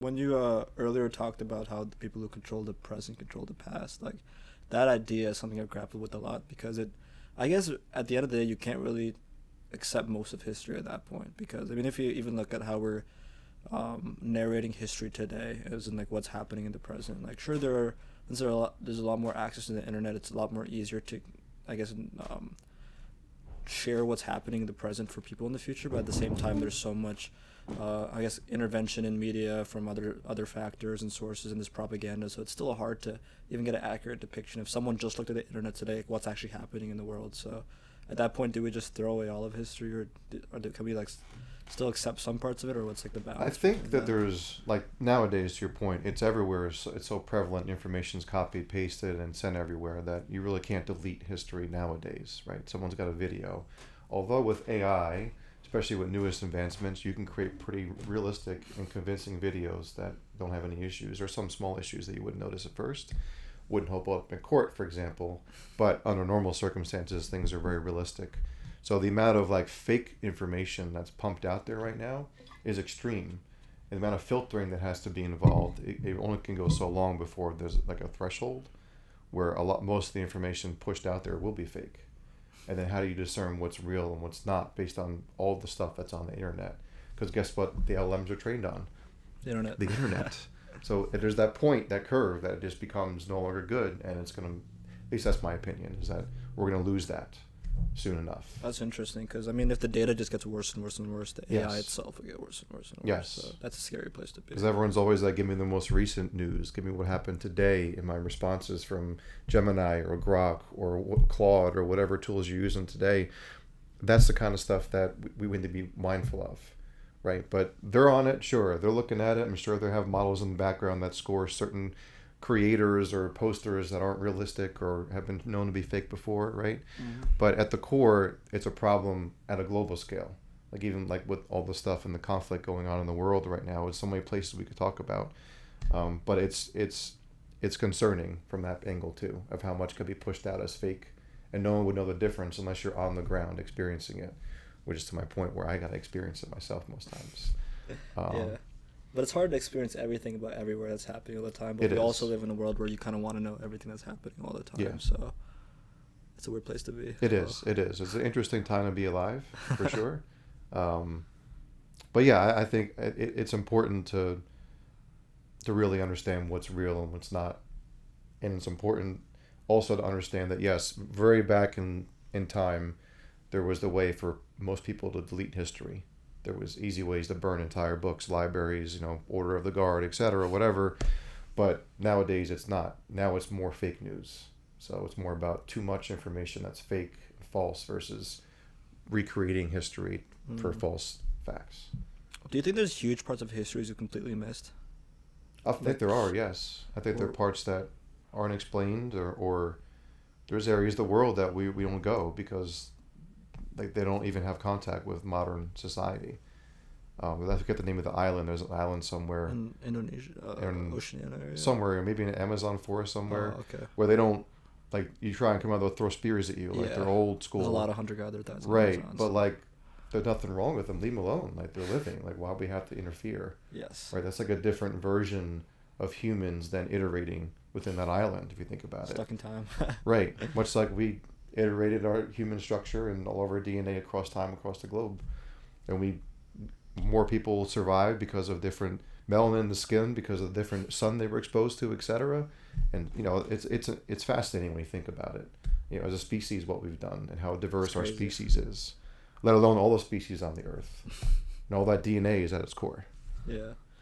When you earlier talked about how the people who control the present control the past, like that idea is something I've grappled with a lot because I guess at the end of the day, you can't really accept most of history at that point because I mean, if you even look at how we're narrating history today, as in like what's happening in the present, like sure there's a lot more access to the internet. It's a lot more easier to, I guess, share what's happening in the present for people in the future, but at the same time there's so much I guess intervention in media from other factors and sources and this propaganda, so it's still hard to even get an accurate depiction if someone just looked at the internet today, like, what's actually happening in the world. So at that point, do we just throw away all of history, can we like still accept some parts of it, or what's like the balance? I think that there's like nowadays, to your point, it's everywhere. It's so prevalent. Information's copied, pasted, and sent everywhere that you really can't delete history nowadays, right? Someone's got a video. Although with AI, especially with newest advancements, you can create pretty realistic and convincing videos that don't have any issues or some small issues that you wouldn't notice at first. Wouldn't hold up in court, for example, but under normal circumstances, things are very realistic. So the amount of like fake information that's pumped out there right now is extreme. And the amount of filtering that has to be involved, it only can go so long before there's like a threshold where most of the information pushed out there will be fake. And then how do you discern what's real and what's not based on all the stuff that's on the internet? Because guess what the LMs are trained on? The internet. The internet. So there's that point, that curve, that it just becomes no longer good, and it's going to, at least that's my opinion, is that we're going to lose that soon enough. That's interesting, because I mean, if the data just gets worse and worse and worse, the AI itself will get worse and worse and worse. Yes. So that's a scary place to be. Because everyone's always like, give me the most recent news, give me what happened today in my responses from Gemini or Grok or Claude or whatever tools you're using today. That's the kind of stuff that we need to be mindful of, right? But they're on it, sure. They're looking at it. I'm sure they have models in the background that score certain creators or posters that aren't realistic or have been known to be fake before, right? Mm-hmm. But at the core, it's a problem at a global scale. Like even like with all the stuff and the conflict going on in the world right now, there's so many places we could talk about. But it's concerning from that angle too, of how much could be pushed out as fake, and no one would know the difference unless you're on the ground experiencing it, which is to my point where I got to experience it myself most times. Yeah. But it's hard to experience everything about everywhere that's happening all the time. But we also live in a world where you kind of want to know everything that's happening all the time. Yeah. So it's a weird place to be. It is. It's an interesting time to be alive, for sure. But yeah, I think it's important to really understand what's real and what's not. And it's important also to understand that, yes, very back in time, there was the way for most people to delete history. There was easy ways to burn entire books, libraries, Order of the Guard, etc., whatever. But nowadays it's not. Now it's more fake news. So it's more about too much information that's fake, false, versus recreating history for false facts. Do you think there's huge parts of history you completely missed? I think there are, yes. I think there are parts that aren't explained, or there's areas of the world that we don't go because they don't even have contact with modern society. I forget the name of the island. There's an island somewhere in Indonesia, Oceania area. Somewhere, maybe in an Amazon forest somewhere, okay. Where they don't, like, you try and come out, they'll throw spears at you, like they're old school. There's a lot of hunter-gatherer that's right, Amazon, but like there's nothing wrong with them. Leave them alone. Like, they're living. Like, why do we have to interfere? Yes. Right. That's like a different version of humans than iterating within that island, if you think about it. Stuck in time. Right. Much like we iterated our human structure and all of our DNA across time, across the globe. And more people survived because of different melanin in the skin, because of the different sun they were exposed to, etc. And, it's fascinating when you think about it. As a species, what we've done and how diverse our species is, let alone all the species on the earth. And all that DNA is at its core. Yeah.